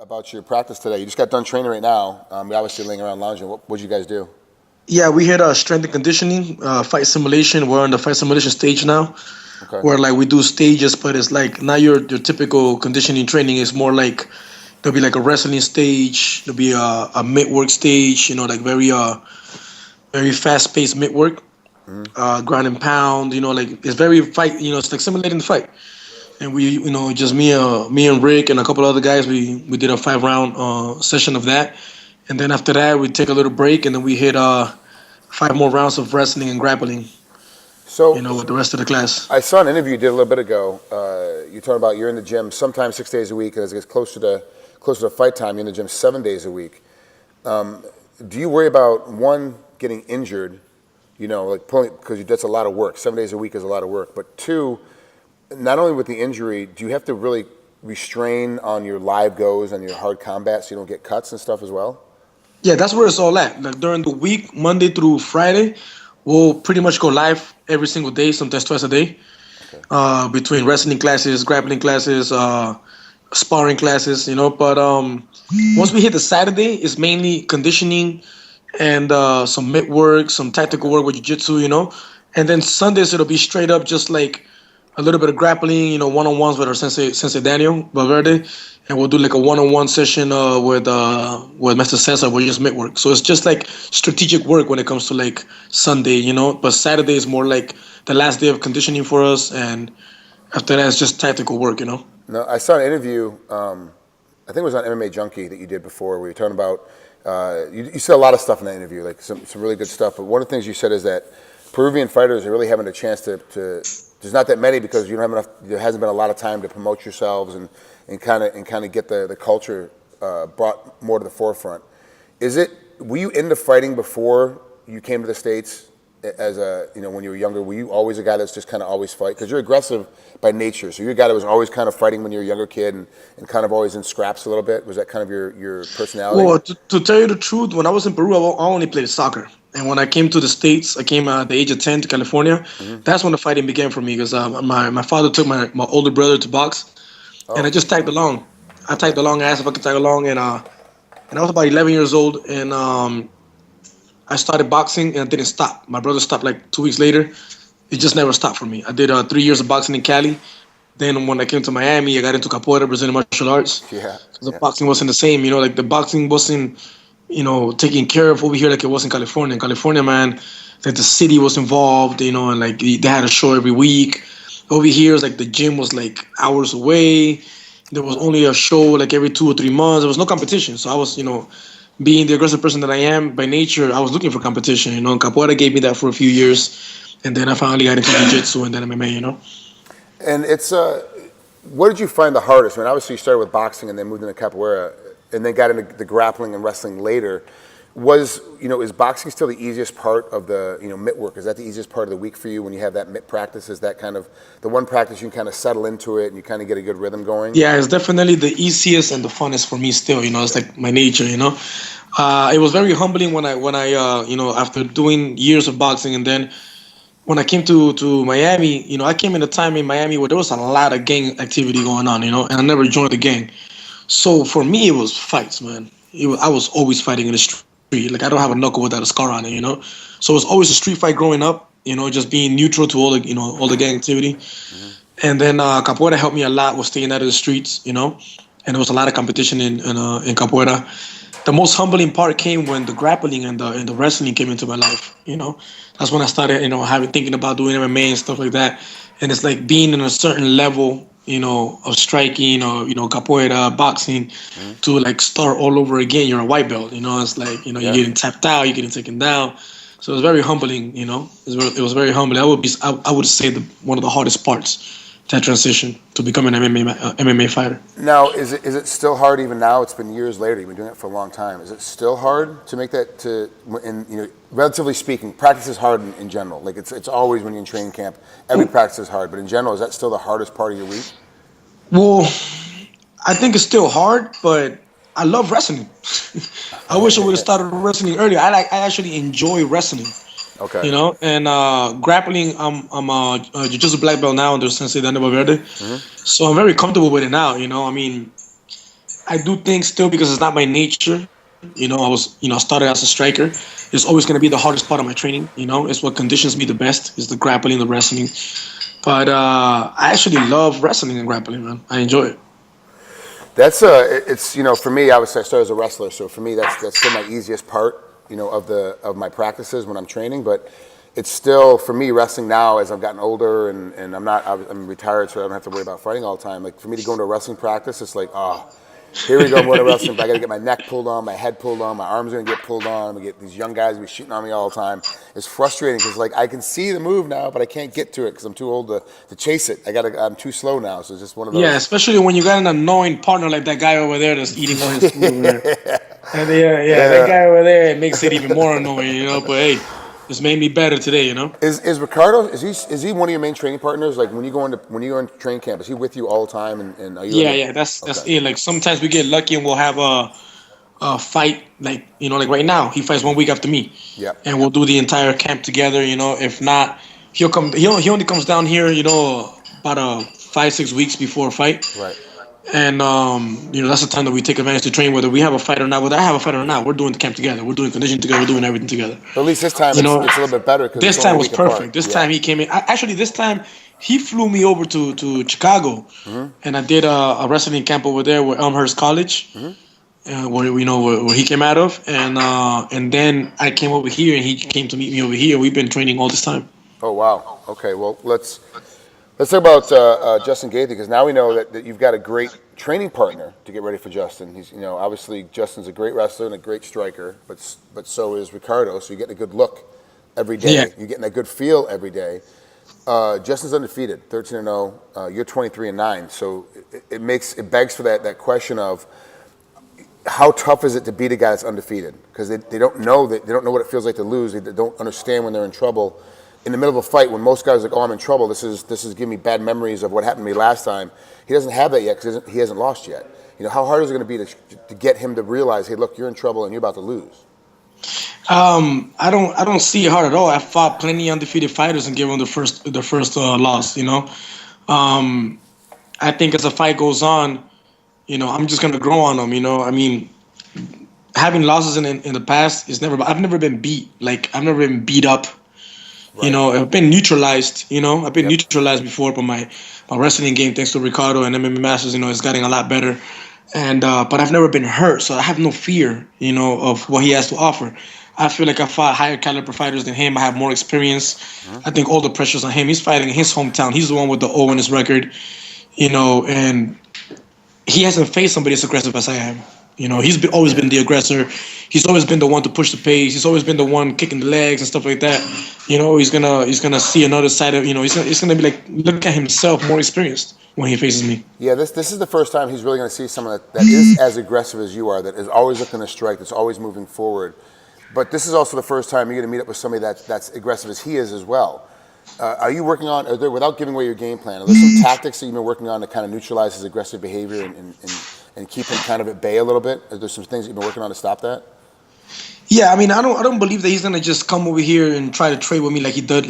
about your practice today. You just got done training right now. You're obviously laying around lounging. What did you guys do? Yeah, we had strength and conditioning, fight simulation. We're on the fight simulation stage now, Okay. where like we do stages, but it's like not your typical conditioning training. It's more like there'll be like a wrestling stage, there'll be a mid work stage, like very fast paced mid work, ground and pound. Like it's very fight. It's like simulating the fight. And we, just me and Rick and a couple other guys, we did a 5-round session of that. And then after that, we take a little break, and then we hit 5 more rounds of wrestling and grappling. So, with the rest of the class. I saw an interview you did a little bit ago. You're talking about you're in the gym sometimes 6 days a week. As it gets closer to fight time, you're in the gym 7 days a week. Do you worry about, one, getting injured, like pulling, because that's a lot of work. 7 days a week is a lot of work. But two, not only with the injury, do you have to really restrain on your live goes and your hard combat so you don't get cuts and stuff as well? Yeah, that's where it's all at. Like during the week, Monday through Friday, we'll pretty much go live every single day, sometimes twice a day, between wrestling classes, grappling classes, sparring classes, But once we hit the Saturday, it's mainly conditioning and some mid work, some tactical work with jiu-jitsu, And then Sundays, it'll be straight up just like a little bit of grappling, one-on-ones with our Sensei Daniel Valverde, and we'll do like a one-on-one session with Master Cesar, with just mid work. So it's just like strategic work when it comes to like Sunday, But Saturday is more like the last day of conditioning for us, and after that it's just tactical work, No, I saw an interview. I think it was on MMA Junkie that you did before, where you're talking about. You said a lot of stuff in that interview, like some really good stuff. But one of the things you said is that Peruvian fighters are really having a chance to there's not that many because you don't have enough. There hasn't been a lot of time to promote yourselves and kind of get the culture brought more to the forefront. Were you into fighting before you came to the States? As when you were younger, were you always a guy that's just kind of always fight? Because you're aggressive by nature, so you're a guy that was always kind of fighting when you were a younger kid and kind of always in scraps a little bit. Was that kind of your personality? Well, to tell you the truth, when I was in Peru, I only played soccer. And when I came to the States, I came at the age of 10 to California. Mm-hmm. That's when the fighting began for me because my father took my older brother to box, and I just tagged along. I tagged along, I asked if I could tag along, and I was about 11 years old, and I started boxing, and I didn't stop. My brother stopped like 2 weeks later. It just never stopped for me. I did 3 years of boxing in Cali. Then when I came to Miami, I got into capoeira, Brazilian martial arts. Yeah. The boxing wasn't the same, like the boxing wasn't, taken care of over here like it was in California. In California, man, like the city was involved, and like they had a show every week. Over here, it's like the gym was like hours away. There was only a show like every 2 or 3 months. There was no competition. So I was, being the aggressive person that I am by nature, I was looking for competition. Capoeira gave me that for a few years, and then I finally got into jiu-jitsu and then MMA. And it's what did you find the hardest? I mean, obviously you started with boxing and then moved into capoeira, and then got into the grappling and wrestling later. Is boxing still the easiest part of the mitt work? Is that the easiest part of the week for you when you have that mitt practice? Is that kind of the one practice you can kind of settle into it and you kind of get a good rhythm going? Yeah, it's definitely the easiest and the funnest for me still. It's like my nature. It was very humbling when I after doing years of boxing, and then when I came to Miami, I came in a time in Miami where there was a lot of gang activity going on, and I never joined the gang. So for me, it was fights, man. I was always fighting in the street. Like I don't have a knuckle without a scar on it, So it was always a street fight growing up, just being neutral to all the gang activity. Mm-hmm. And then capoeira helped me a lot with staying out of the streets, and there was a lot of competition in capoeira. The most humbling part came when the grappling and the wrestling came into my life. That's when I started, thinking about doing MMA and stuff like that. And it's like being in a certain level, of striking or capoeira, boxing, to like start all over again. You're a white belt, It's like you're getting tapped out, you're getting taken down. So it was very humbling, It was very humbling. I would say one of the hardest parts. That transition to become an MMA fighter. Now, is it still hard even now? It's been years later. You've been doing it for a long time. Is it still hard to make that relatively speaking, practice is hard in general. Like it's always when you're in training camp, every practice is hard. But in general, is that still the hardest part of your week? Well, I think it's still hard, but I love wrestling. I wish I would have started wrestling earlier. I actually enjoy wrestling. Okay. And grappling, I'm a jiu-jitsu black belt now under Sensei Daniel Valverde. Mm-hmm. So I'm very comfortable with it now, I mean, I do think still because it's not my nature. I started as a striker. It's always going to be the hardest part of my training. It's what conditions me the best. Is the grappling, the wrestling. But I actually love wrestling and grappling, man. I enjoy it. That's it's for me. Obviously, I started as a wrestler, so for me, that's still my easiest part, of my practices when I'm training. But it's still for me wrestling now as I've gotten older and I'm retired, so I don't have to worry about fighting all the time. Like for me to go into a wrestling practice, it's like here we go, I'm going to wrestling. I got to get my neck pulled on, my head pulled on, my arms are going to get pulled on. We get these young guys be shooting on me all the time. It's frustrating because like I can see the move now, but I can't get to it because I'm too old to chase it. I'm too slow now, so it's just one of those. Yeah, especially when you got an annoying partner like that guy over there that's eating all his food over there. And that guy over there, it makes it even more annoying, But hey, it's made me better today, Is Ricardo? Is he one of your main training partners? Like when you go into training camp, is he with you all the time? And are you? Yeah, that's it. Like sometimes we get lucky and we'll have a fight, like like right now he fights 1 week after me. Yeah. And we'll do the entire camp together. If not, he'll come. He only comes down here, about 5-6 weeks before a fight. Right. And that's the time that we take advantage to train, whether we have a fight or not. Whether I have a fight or not, we're doing the camp together. We're doing conditioning together. We're doing everything together. But at least this time it's a little bit better. This time was perfect. This time he came in. Actually, this time he flew me over to Chicago, and I did a wrestling camp over there with Elmhurst College, where he came out of, and then I came over here and he came to meet me over here. We've been training all this time. Oh wow. Okay. Well, let's talk about Justin Gaethje, because now we know that you've got a great training partner to get ready for Justin. He's obviously Justin's a great wrestler and a great striker, but so is Ricardo. So you're getting a good look every day. Yeah. You're getting a good feel every day. Justin's undefeated, 13-0. You're 23-9. So it begs for that question of how tough is it to beat a guy that's undefeated? Because they don't know what it feels like to lose. They don't understand when they're in trouble. In the middle of a fight, when most guys are like, "Oh, I'm in trouble. This is giving me bad memories of what happened to me last time." He doesn't have that yet because he hasn't lost yet. How hard is it going to be to get him to realize, "Hey, look, you're in trouble and you're about to lose"? I don't see it hard at all. I fought plenty of undefeated fighters and gave them the first loss. I think as the fight goes on, I'm just gonna grow on them. I mean, having losses in the past is never. I've never been beat. Like I've never been beat up. Right. I've been neutralized. I've been neutralized before, but my wrestling game, thanks to Ricardo and MMA Masters, is getting a lot better. And but I've never been hurt, so I have no fear, of what he has to offer. I feel like I fought higher caliber fighters than him. I have more experience. I think all the pressure's on him. He's fighting in his hometown. He's the one with the O in his record, and he hasn't faced somebody as aggressive as I am. He's always been the aggressor. He's always been the one to push the pace. He's always been the one kicking the legs and stuff like that. He's gonna see another side of. He's gonna be like, look at himself, more experienced when he faces me. Yeah, this is the first time he's really gonna see someone that is as aggressive as you are, that is always looking to strike, that's always moving forward. But this is also the first time you're gonna meet up with somebody that's aggressive as he is as well. Are you working on? Without giving away your game plan, are there some tactics that you've been working on to kind of neutralize his aggressive behavior and keep him kind of at bay a little bit? Are there some things you've been working on to stop that? Yeah, I mean, I don't believe that he's gonna just come over here and try to trade with me like he did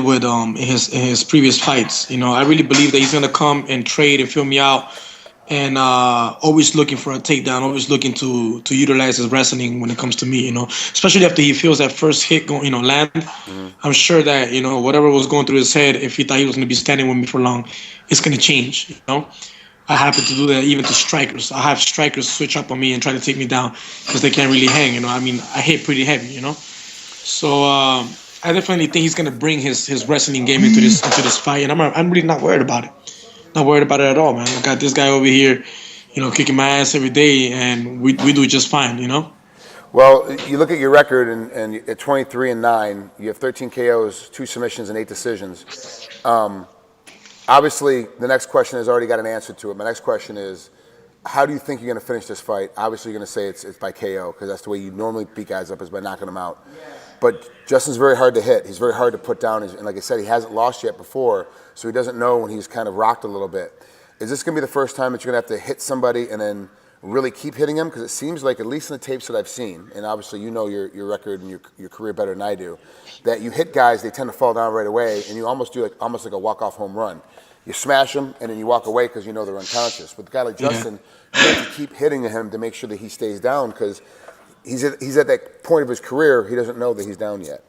with in his previous fights. I really believe that he's gonna come and trade and fill me out, and always looking for a takedown, always looking to utilize his wrestling when it comes to me. Especially after he feels that first hit land. I'm sure that whatever was going through his head, if he thought he was gonna be standing with me for long, it's gonna change. I happen to do that even to strikers. I have strikers switch up on me and try to take me down because they can't really hang. I mean, I hit pretty heavy. So I definitely think he's gonna bring his wrestling game into this fight, and I'm really not worried about it. Not worried about it at all, man. I got this guy over here, kicking my ass every day, and we do just fine. Well, you look at your record, and at 23-9, you have 13 KOs, 2 submissions, and 8 decisions. Obviously, the next question has already got an answer to it. My next question is, how do you think you're going to finish this fight? Obviously, you're going to say it's by KO, because that's the way you normally beat guys up, is by knocking them out. But Justin's very hard to hit. He's very hard to put down. And like I said, he hasn't lost yet before, so he doesn't know when he's kind of rocked a little bit. Is this going to be the first time that you're going to have to hit somebody and then really keep hitting him? Because it seems like, at least in the tapes that I've seen, and obviously you know your record and your career better than I do, that you hit guys, they tend to fall down right away, and you almost do almost like a walk-off home run. you smash them, and then you walk away because you know they're unconscious. With a guy like Justin, you have to keep hitting him to make sure that he stays down because he's at that point of his career. He doesn't know that he's down yet.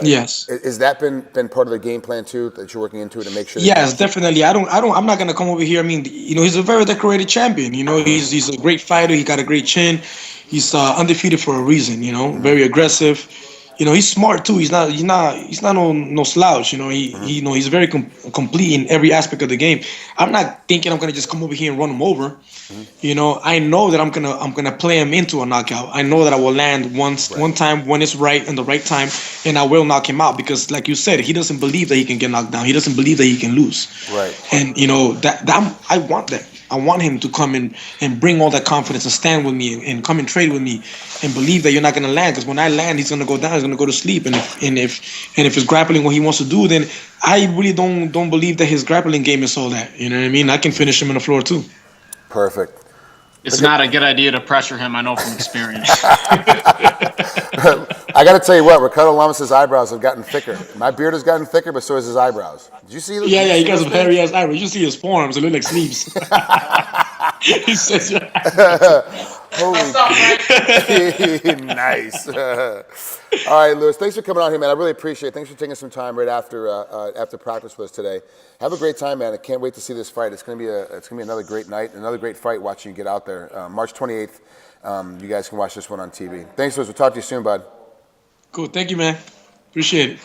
Yes. Has that been part of the game plan too that you're working into to make sure? Yes, definitely. I'm not gonna come over here. I mean, he's a very decorated champion. He's a great fighter. He got a great chin. He's undefeated for a reason. Very aggressive. He's smart too. He's not no slouch. He's very complete in every aspect of the game. I'm not thinking I'm gonna just come over here and run him over. I know that I'm gonna play him into a knockout. I know that I will land one time when it's right and the right time, and I will knock him out because, like you said, he doesn't believe that he can get knocked down. He doesn't believe that he can lose. Right. And I want that. I want him to come in and bring all that confidence and stand with me and come and trade with me and believe that you're not gonna land. Because when I land, he's gonna go down. He's gonna go to sleep. And if his grappling what he wants to do, then I really don't believe that his grappling game is all that. You know what I mean? I can finish him on the floor too. Perfect. It's not a good idea to pressure him. I know from experience. I got to tell you what, Ricardo Lamas' eyebrows have gotten thicker. My beard has gotten thicker, but so has his eyebrows. Did you see those? Yeah, he got some hairy ass eyebrows. You see his forearms; they look like sleeves. He says, "Holy, nice." All right, Luis, thanks for coming out here, man. I really appreciate it. Thanks for taking some time right after practice with us today. Have a great time, man. I can't wait to see this fight. It's gonna be another great night, another great fight. Watching you get out there, March 28th. You guys can watch this one on TV. Thanks, Luis. We'll talk to you soon, bud. Cool. Thank you, man. Appreciate it.